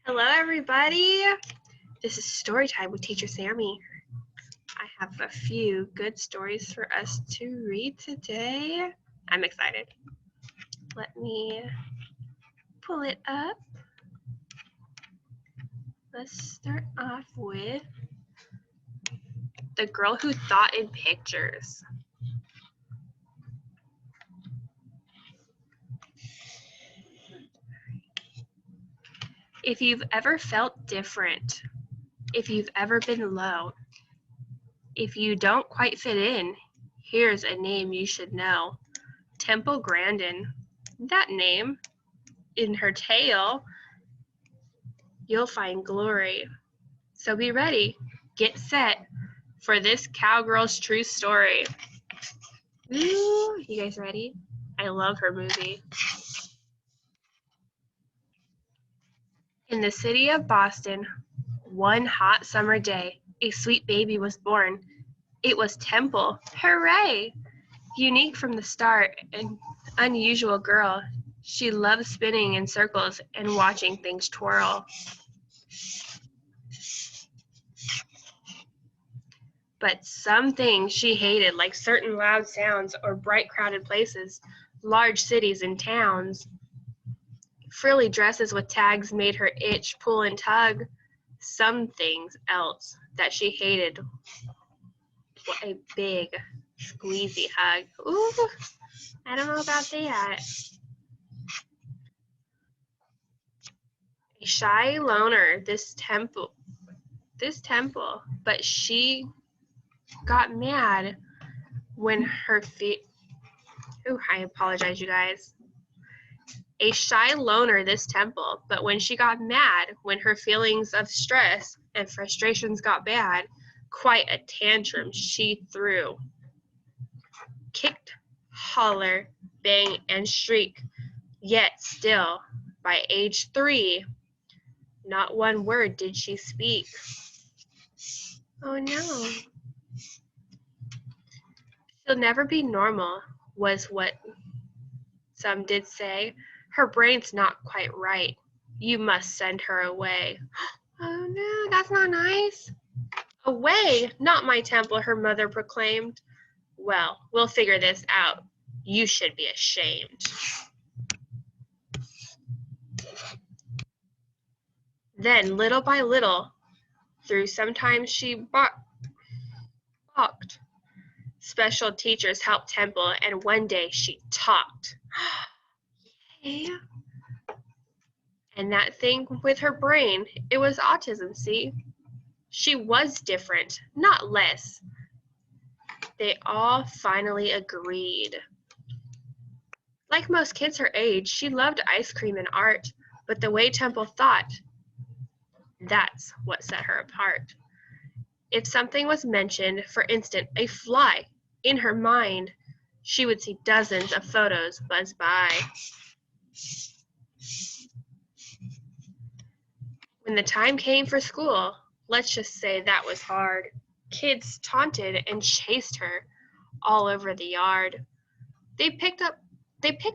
Hello, everybody. This is story time with Teacher Samii. I have a few good stories for us to read today. I'm excited. Let me pull it up. Let's start off with The Girl Who Thought in Pictures. If you've ever felt different, if you've ever been low, if you don't quite fit in, here's a name you should know. Temple Grandin. That name, in her tale, you'll find glory. So be ready, get set for this cowgirl's true story. Ooh, you guys ready? I love her movie. In the city of Boston, one hot summer day, a sweet baby was born. It was Temple. Hooray! Unique from the start, an unusual girl. She loved spinning in circles and watching things twirl. But some things she hated, like certain loud sounds or bright crowded places, large cities and towns. Frilly dresses with tags made her itch, pull, and tug. Some things else that she hated, a big, squeezy hug. Ooh, I don't know about that. A shy loner, this temple, but she got mad when her feet. Ooh, I apologize, you guys. A shy loner, this Temple, but when she got mad, when her feelings of stress and frustrations got bad, quite a tantrum she threw. Kicked, holler, bang, and shriek, yet still, by age 3, not one word did she speak. Oh no. She'll never be normal, was what some did say. Her brain's not quite right. You must send her away. Oh no, that's not nice. Away, not my Temple, her mother proclaimed. Well, we'll figure this out. You should be ashamed. Then, little by little, through sometimes she balked. Special teachers helped Temple, and one day she talked. Yay. And that thing with her brain, it was autism, see? She was different, not less. They all finally agreed. Like most kids her age, she loved ice cream and art, but the way Temple thought, that's what set her apart. If something was mentioned, for instance, a fly, in her mind, she would see dozens of photos buzz by. When the time came for school, let's just say that was hard. Kids taunted and chased her all over the yard. They picked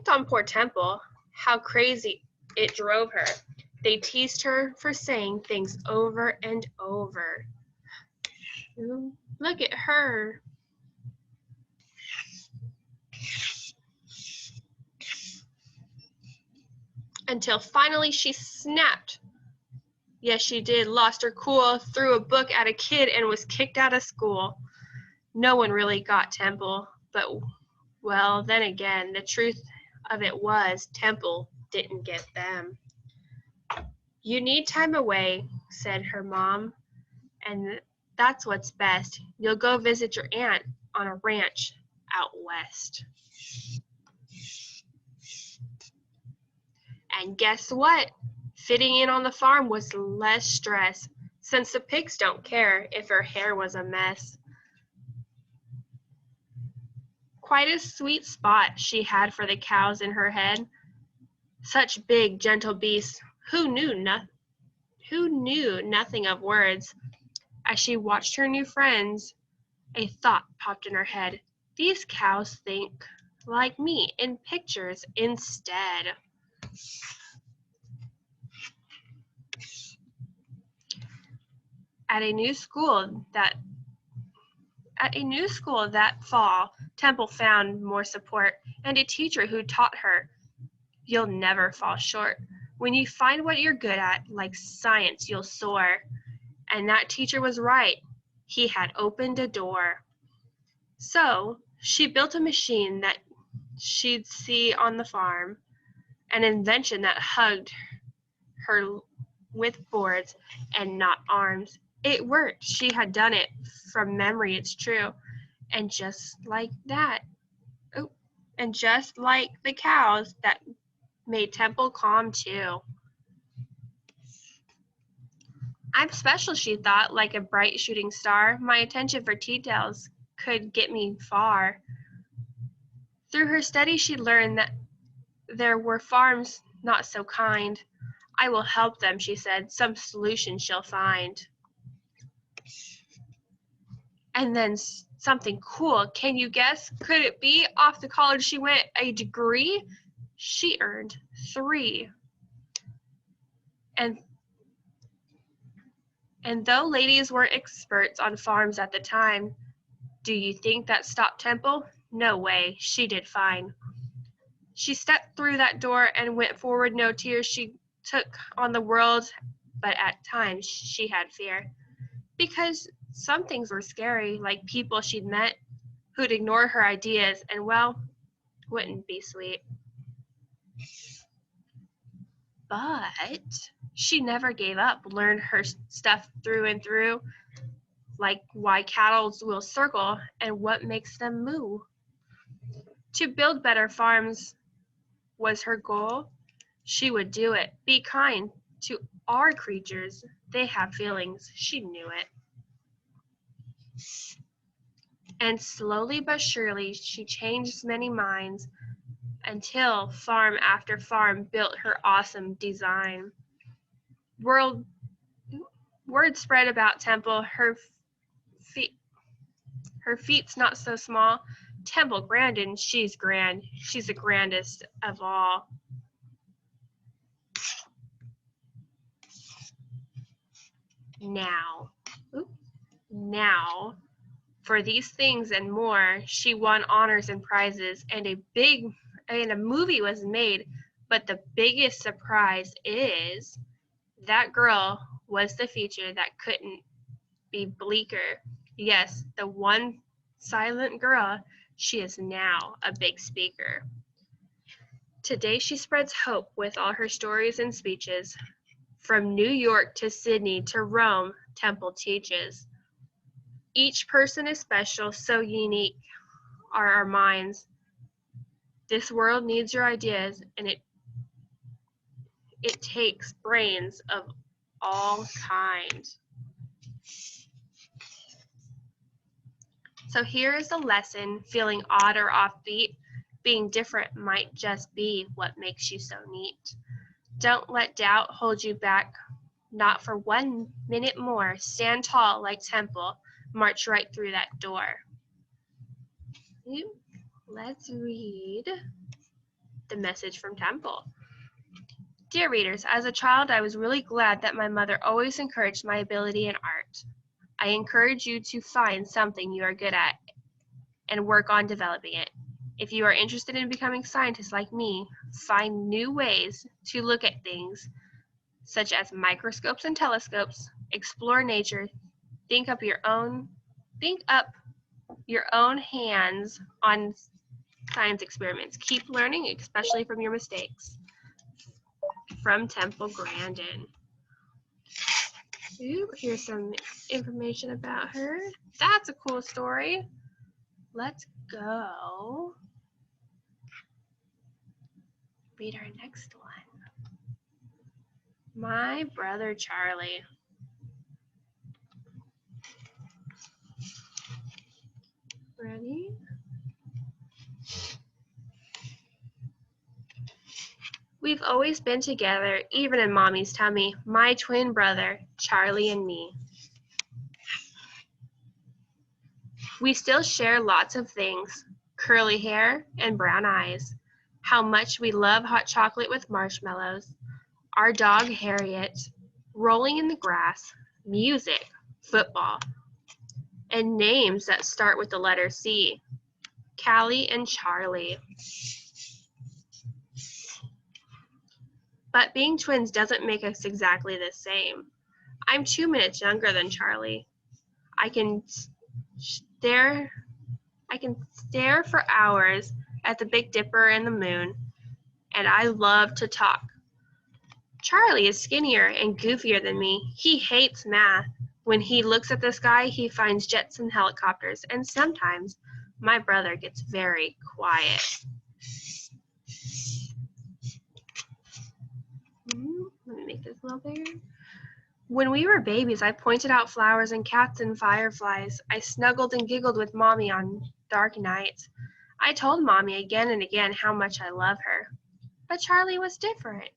on poor Temple, how crazy it drove her. They teased her for saying things over and over. Ooh, look at her. Until finally she snapped. Yes, she did, lost her cool, threw a book at a kid, and was kicked out of school. No one really got Temple, but, well, then again, the truth of it was Temple didn't get them. You need time away, said her mom, and that's what's best. You'll go visit your aunt on a ranch out west. And guess what? Fitting in on the farm was less stress, since the pigs don't care if her hair was a mess. Quite a sweet spot she had for the cows in her head. Such big, gentle beasts, who knew nothing of words. As she watched her new friends, a thought popped in her head. These cows think like me in pictures instead. At a new school that fall, Temple found more support and a teacher who taught her, "You'll never fall short. When you find what you're good at, like science, you'll soar." And that teacher was right. He had opened a door. So she built a machine that she'd see on the farm, an invention that hugged her with boards and not arms. It worked. She had done it from memory, it's true. And just like that, and just like the cows, that made Temple calm too. "I'm special," she thought, like a bright shooting star. "My attention for details could get me far." Through her study, she learned that there were farms not so kind. "I will help them," she said. "Some solution she'll find." And then something cool. Can you guess? Could it be? Off to college she went. A degree? She earned 3. And though ladies were experts on farms at the time, do you think that stopped Temple? No way. She did fine. She stepped through that door and went forward, no tears. She took on the world, but at times she had fear. Because some things were scary, like people she'd met who'd ignore her ideas and, well, wouldn't be sweet. But she never gave up, learned her stuff through and through, like why cattle will circle and what makes them moo. To build better farms was her goal. She would do it. Be kind to our creatures. They have feelings. She knew it. And slowly but surely, she changed many minds until farm after farm built her awesome design. Word spread about Temple. Her feet's not so small. Temple Grandin, she's grand. She's the grandest of all. Now, for these things and more, she won honors and prizes, and a movie was made. But the biggest surprise is that girl was the feature that couldn't be bleaker. Yes, the one silent girl, she is now a big speaker. Today she spreads hope with all her stories and speeches. From New York to Sydney to Rome, Temple teaches. Each person is special, so unique are our minds. This world needs your ideas, and it takes brains of all kinds. So here is a lesson. Feeling odd or offbeat, being different might just be what makes you so neat. Don't let doubt hold you back, not for 1 minute more. Stand tall like Temple, march right through that door. Let's read the message from Temple. Dear readers, as a child, I was really glad that my mother always encouraged my ability in art. I encourage you to find something you are good at and work on developing it. If you are interested in becoming scientists like me, find new ways to look at things, such as microscopes and telescopes, explore nature, think up your own hands on science experiments. Keep learning, especially from your mistakes. From Temple Grandin. Here's some information about her. That's a cool story. Let's go read our next one. My brother Charlie. Ready? We've always been together, even in Mommy's tummy, my twin brother, Charlie and me. We still share lots of things, curly hair and brown eyes, how much we love hot chocolate with marshmallows, our dog Harriet, rolling in the grass, music, football, and names that start with the letter C, Callie and Charlie. But being twins doesn't make us exactly the same. I'm 2 minutes younger than Charlie. I can stare for hours at the Big Dipper and the moon, and I love to talk. Charlie is skinnier and goofier than me. He hates math. When he looks at the sky, he finds jets and helicopters, and sometimes my brother gets very quiet. Let me make this a little bigger. When we were babies, I pointed out flowers and cats and fireflies. I snuggled and giggled with Mommy on dark nights. I told Mommy again and again how much I love her. But Charlie was different.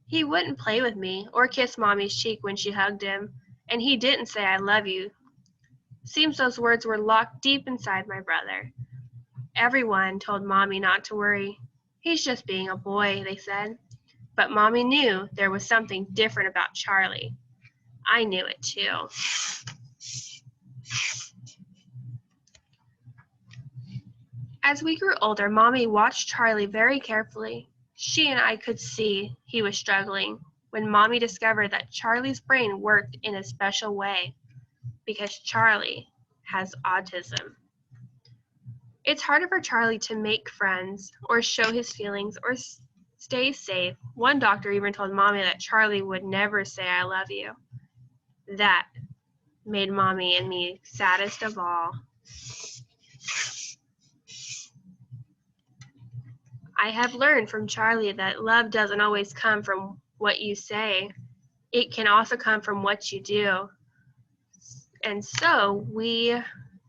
He wouldn't play with me or kiss Mommy's cheek when she hugged him, and he didn't say I love you. Seems those words were locked deep inside my brother. Everyone told Mommy not to worry. He's just being a boy, they said. But Mommy knew there was something different about Charlie. I knew it too. As we grew older, Mommy watched Charlie very carefully. She and I could see he was struggling when Mommy discovered that Charlie's brain worked in a special way because Charlie has autism. It's harder for Charlie to make friends or show his feelings or stay safe. One doctor even told Mommy that Charlie would never say I love you. That made Mommy and me saddest of all. I have learned from Charlie that love doesn't always come from what you say. It can also come from what you do. And so we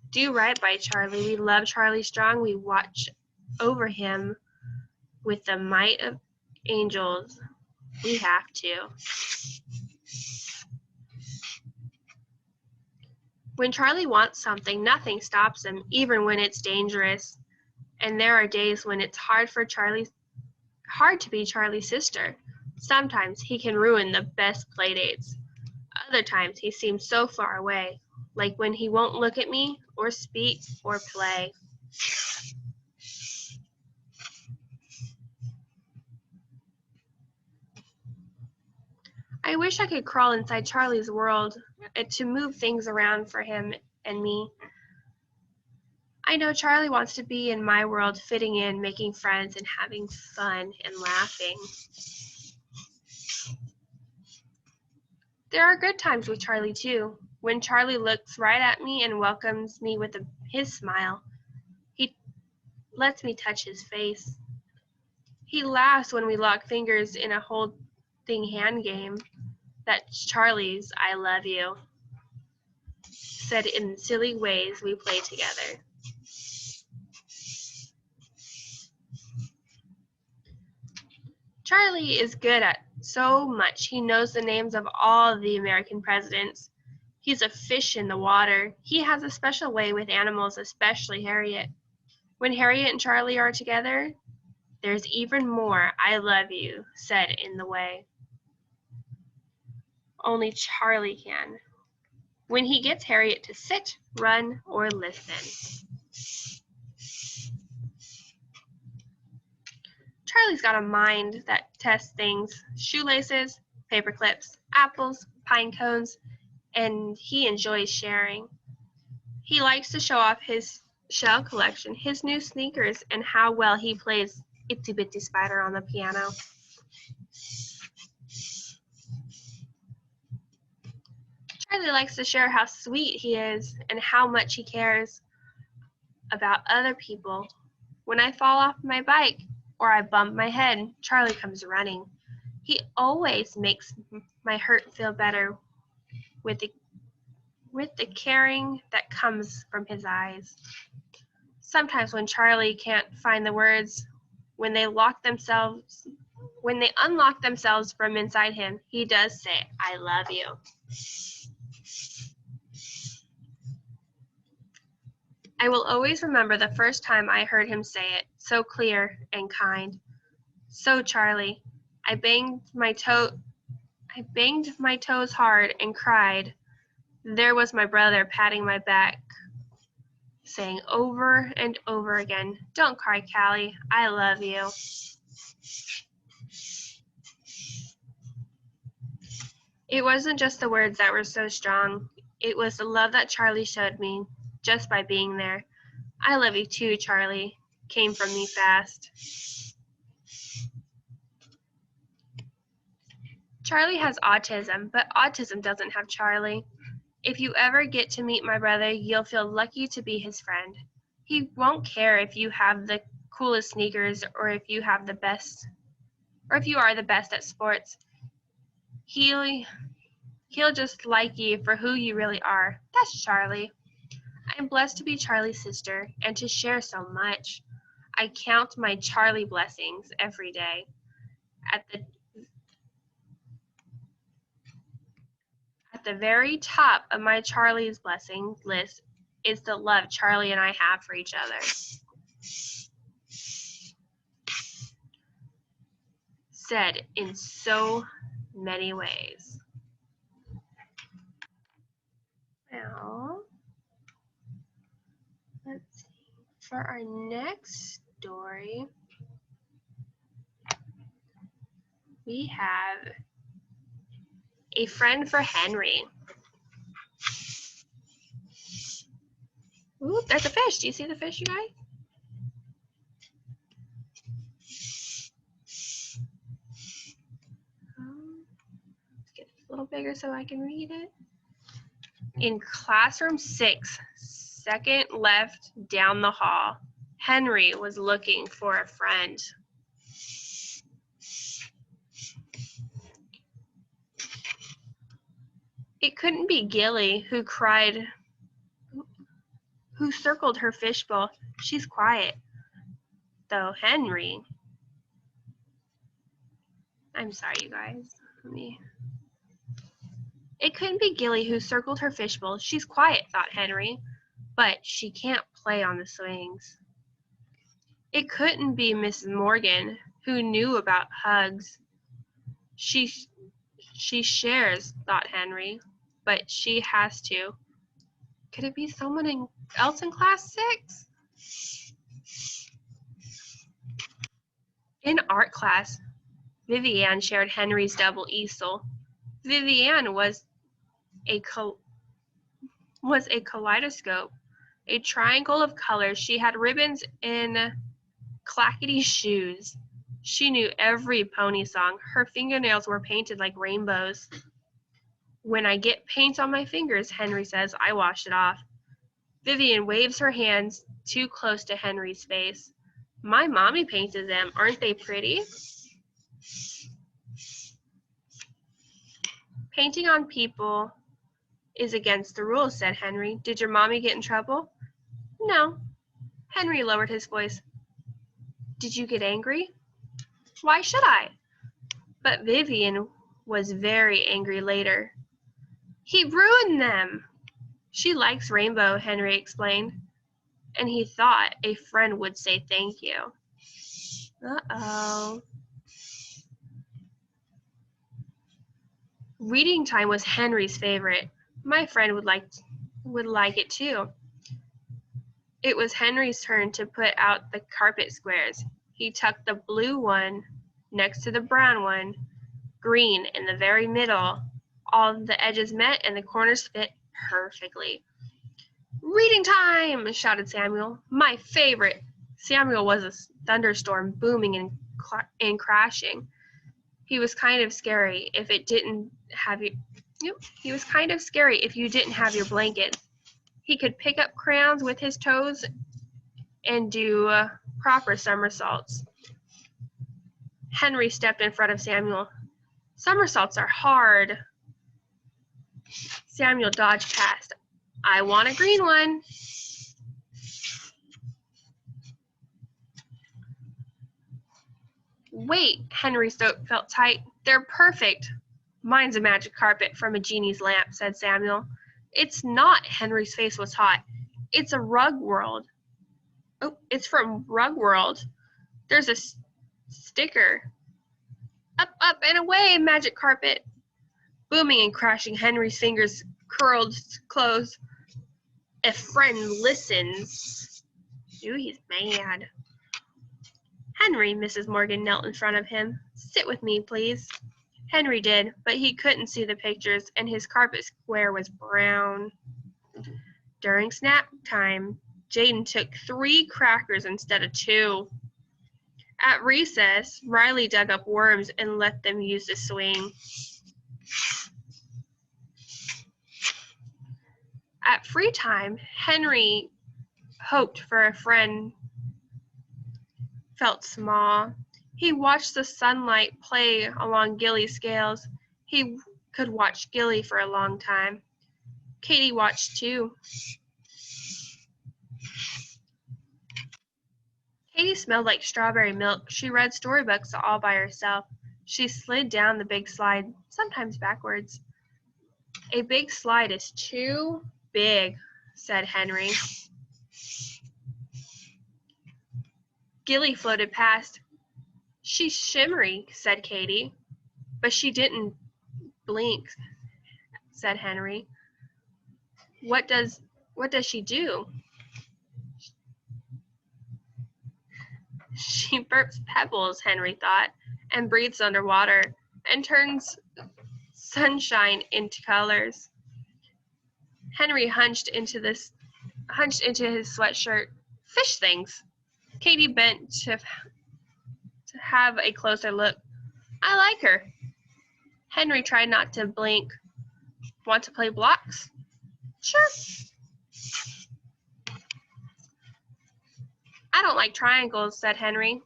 do right by Charlie. We love Charlie strong. We watch over him with the might of angels. We have to. When Charlie wants something, nothing stops him, even when it's dangerous. And there are days when it's hard to be Charlie's sister. Sometimes he can ruin the best playdates. Other times he seems so far away, like when he won't look at me or speak or play. I wish I could crawl inside Charlie's world to move things around for him and me. I know Charlie wants to be in my world, fitting in, making friends, and having fun and laughing. There are good times with Charlie too. When Charlie looks right at me and welcomes me with his smile, he lets me touch his face. He laughs when we lock fingers in a holding hand game. That's Charlie's I love you, said in silly ways we play together. Charlie is good at so much. He knows the names of all the American presidents. He's a fish in the water. He has a special way with animals, especially Harriet. When Harriet and Charlie are together, there's even more I love you said in the way. Only Charlie can. When he gets Harriet to sit, run, or listen. Charlie's got a mind that tests things, shoelaces, paper clips, apples, pine cones, and he enjoys sharing. He likes to show off his shell collection, his new sneakers, and how well he plays Itsy Bitsy Spider on the piano. Charlie likes to share how sweet he is and how much he cares about other people. When I fall off my bike or I bump my head, Charlie comes running. He always makes my hurt feel better with the caring that comes from his eyes. Sometimes when Charlie can't find the words, when they unlock themselves from inside him, he does say, I love you. I will always remember the first time I heard him say it, so clear and kind. So Charlie, I banged my toes hard and cried There was my brother patting my back, saying over and over again, "Don't cry, Callie. I love you." It wasn't just the words that were so strong. It was the love that Charlie showed me just by being there. "I love you too, Charlie," came from me fast. Charlie has autism, but autism doesn't have Charlie. If you ever get to meet my brother, you'll feel lucky to be his friend. He won't care if you have the coolest sneakers or if you have the best, or if you are the best at sports. He'll just like you for who you really are. That's Charlie. I'm blessed to be Charlie's sister and to share so much. I count my Charlie blessings every day. At the very top of my Charlie's blessing list is the love Charlie and I have for each other. Said in so many ways. Now, let's see. For our next story, we have a friend for Henry. Ooh, there's a fish. Do you see the fish, you guys? Let's get it a little bigger so I can read it. In classroom 6, second left down the hall, Henry was looking for a friend. It couldn't be Gilly who circled her fishbowl. She's quiet. Though Henry. I'm sorry, you guys. It couldn't be Gilly who circled her fishbowl. She's quiet, thought Henry, but she can't play on the swings. It couldn't be Mrs. Morgan who knew about hugs. She shares, thought Henry, but she has to. Could it be someone else in class 6? In art class, Vivian shared Henry's double easel. Vivian was a kaleidoscope, a triangle of colors. She had ribbons in clackety shoes. She knew every pony song. Her fingernails were painted like rainbows. When I get paint on my fingers, Henry says, I wash it off. Vivian waves her hands too close to Henry's face. My mommy painted them. Aren't they pretty? Painting on people is against the rules, said Henry. Did your mommy get in trouble? No. Henry lowered his voice. Did you get angry? Why should I? But Vivian was very angry later. He ruined them. She likes rainbow, Henry explained, and he thought a friend would say thank you. Uh-oh. Reading time was Henry's favorite. My friend would like it too. It was Henry's turn to put out the carpet squares. He tucked the blue one next to the brown one, green in the very middle. All the edges met and the corners fit perfectly. Reading time, shouted Samuel. My favorite. Samuel was a thunderstorm booming and crashing. He was kind of scary if it didn't have you. He was kind of scary if you didn't have your blanket. He could pick up crayons with his toes and do proper somersaults. Henry stepped in front of Samuel. Somersaults are hard. Samuel dodged past. I want a green one. Wait, Henry's throat felt tight. They're perfect. Mine's a magic carpet from a genie's lamp, said Samuel. It's not. Henry's face was hot. It's a rug world. Oh, it's from Rug World. There's a sticker. Up, up, and away, magic carpet. Booming and crashing, Henry's fingers curled close. If friend listens. Ooh, he's mad. Henry, Mrs. Morgan knelt in front of him. Sit with me, please. Henry did, but he couldn't see the pictures, and his carpet square was brown. During snack time, Jaden took 3 crackers instead of 2. At recess, Riley dug up worms and let them use the swing. At free time, Henry hoped for a friend. Felt small. He watched the sunlight play along Gilly's scales. He could watch Gilly for a long time. Katie watched too. Katie smelled like strawberry milk. She read storybooks all by herself. She slid down the big slide, sometimes backwards. A big slide is too big, said Henry. Gilly floated past. She's shimmery, said Katie. But she didn't blink, said Henry. What does she do? She burps pebbles, Henry thought, and breathes underwater, and turns sunshine into colors. Henry hunched into his sweatshirt. Fish things. Katie bent to have a closer look. I like her. Henry tried not to blink. Want to play blocks? Sure. I don't like triangles, said Henry.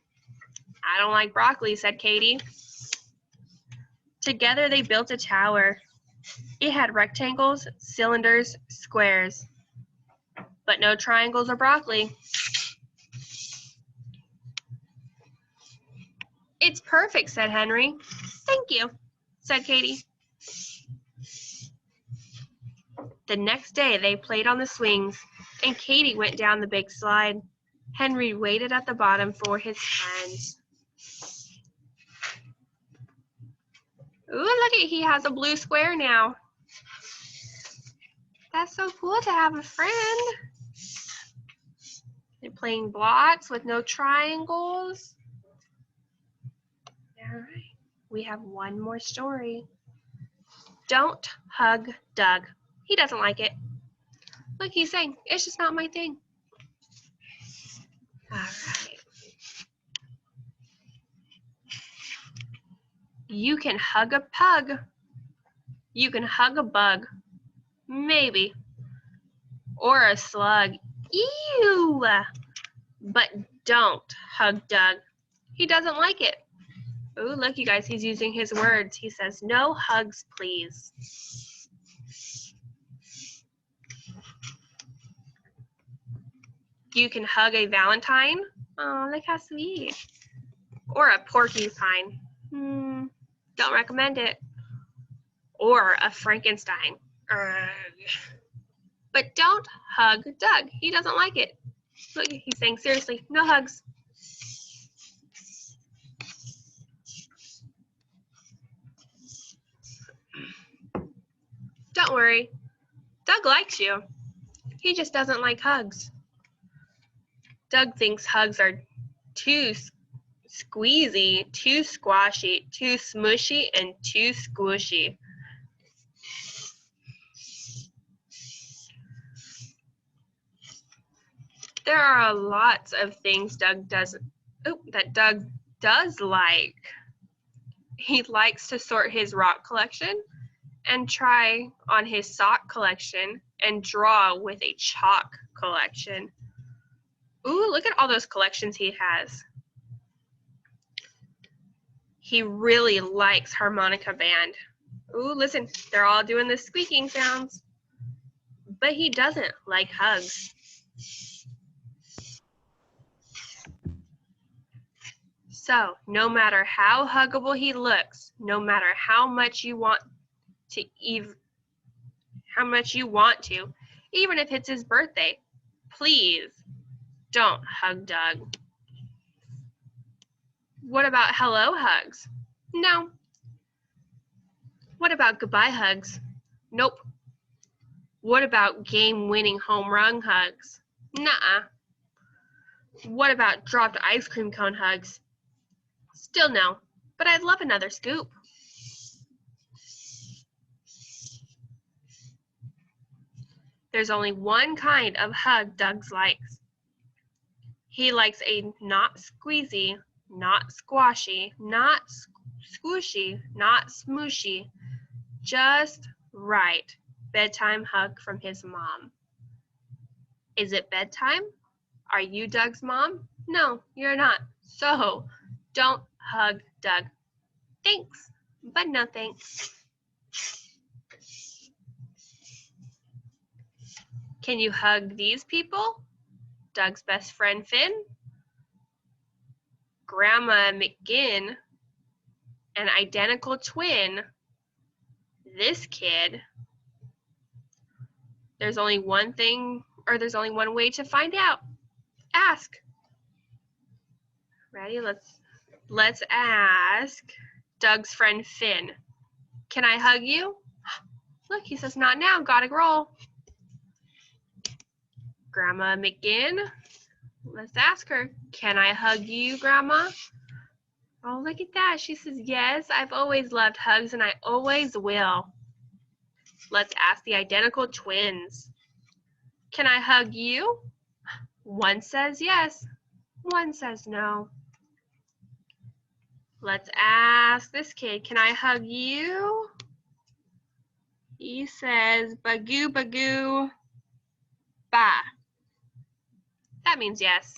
I don't like broccoli, said Katie. Together they built a tower. It had rectangles, cylinders, squares, but no triangles or broccoli. It's perfect, said Henry. Thank you, said Katie. The next day they played on the swings, and Katie went down the big slide. Henry waited at the bottom for his friends. Ooh, look at, he has a blue square now. That's so cool to have a friend. They're playing blocks with no triangles. All right, we have one more story. Don't hug Doug. He doesn't like it. Look, he's saying, it's just not my thing. All right. You can hug a pug. You can hug a bug. Maybe. Or a slug. Ew! But don't hug Doug. He doesn't like it. Oh, look, you guys, he's using his words. He says, no hugs, please. You can hug a Valentine. Oh, look how sweet. Or a porcupine. Don't recommend it. Or a Frankenstein. But don't hug Doug. He doesn't like it. Look, he's saying, seriously, no hugs. Don't worry. Doug likes you. He just doesn't like hugs. Doug thinks hugs are too squeezy, too squashy, too smushy, and too squishy. There are lots of things that Doug does like. He likes to sort his rock collection and try on his sock collection and draw with a chalk collection. Ooh, look at all those collections he has. He really likes harmonica band. Ooh, listen, they're all doing the squeaking sounds. But he doesn't like hugs. So, no matter how huggable he looks, no matter how much you want to, even if it's his birthday, please don't hug Doug. What about hello hugs? No. What about goodbye hugs? Nope. What about game-winning home run hugs? Nuh-uh. What about dropped ice cream cone hugs? Still no, but I'd love another scoop. There's only one kind of hug Doug likes. He likes a not squeezy, not squashy, not squishy, not smooshy, just right bedtime hug from his mom. Is it bedtime? Are you Doug's mom? No, you're not. So don't hug Doug. Thanks, but no thanks. Can you hug these people? Doug's best friend Finn, Grandma McGinn, an identical twin, this kid. There's only one way to find out. Ask. Ready? Let's ask Doug's friend Finn. Can I hug you? Look, he says not now, gotta roll. Grandma McGinn, let's ask her. Can I hug you, Grandma? Oh, look at that. She says, yes, I've always loved hugs and I always will. Let's ask the identical twins. Can I hug you? One says yes, one says no. Let's ask this kid, can I hug you? He says, bagoo, bagoo, ba. That means yes.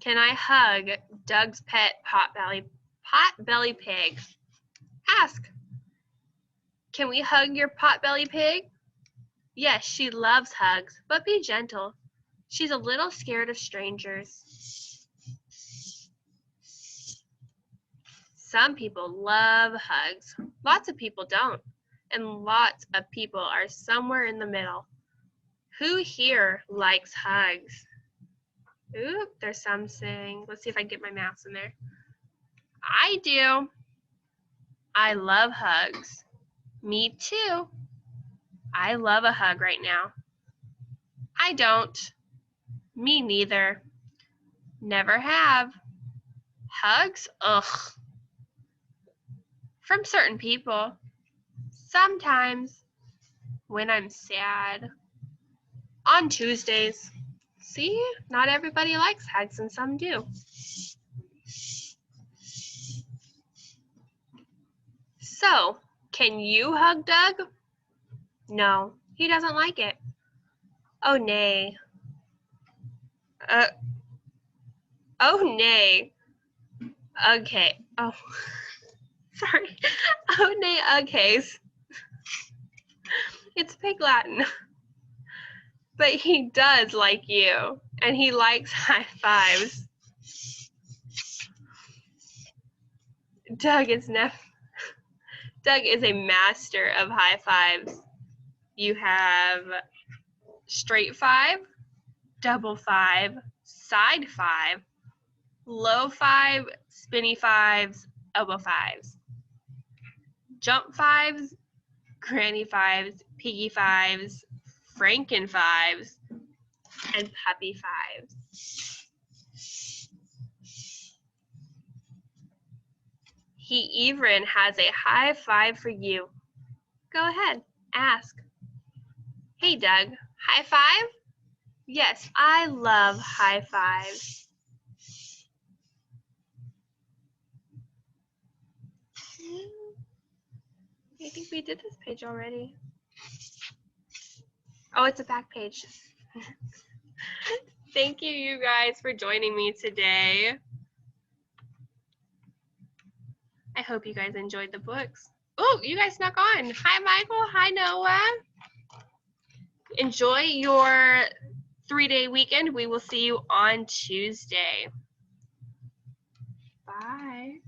Can I hug Doug's pet potbelly pig? Ask. Can we hug your potbelly pig? Yes, she loves hugs, but be gentle. She's a little scared of strangers. Some people love hugs. Lots of people don't. And lots of people are somewhere in the middle. Who here likes hugs? Oop, there's some saying. Let's see if I can get my mouse in there. I do. I love hugs. Me too. I love a hug right now. I don't. Me neither. Never have. Hugs? Ugh. From certain people. Sometimes. When I'm sad. On Tuesdays. See? Not everybody likes hugs and some do. So, can you hug Doug? No, he doesn't like it. Oh, nay. Oh, nay. Okay. Oh, sorry. Oh, nay, okay. It's Pig Latin. But he does like you, and he likes high fives. Doug is a master of high fives. You have straight five, double five, side five, low five, spinny fives, elbow fives, jump fives, granny fives, piggy fives, Franken fives, and puppy fives. He even has a high five for you. Go ahead, ask. Hey Doug, high five? Yes, I love high fives. I think we did this page already. Oh, it's a back page. Thank you, you guys, for joining me today. I hope you guys enjoyed the books. Oh, you guys snuck on. Hi, Michael. Hi, Noah. Enjoy your 3-day weekend. We will see you on Tuesday. Bye.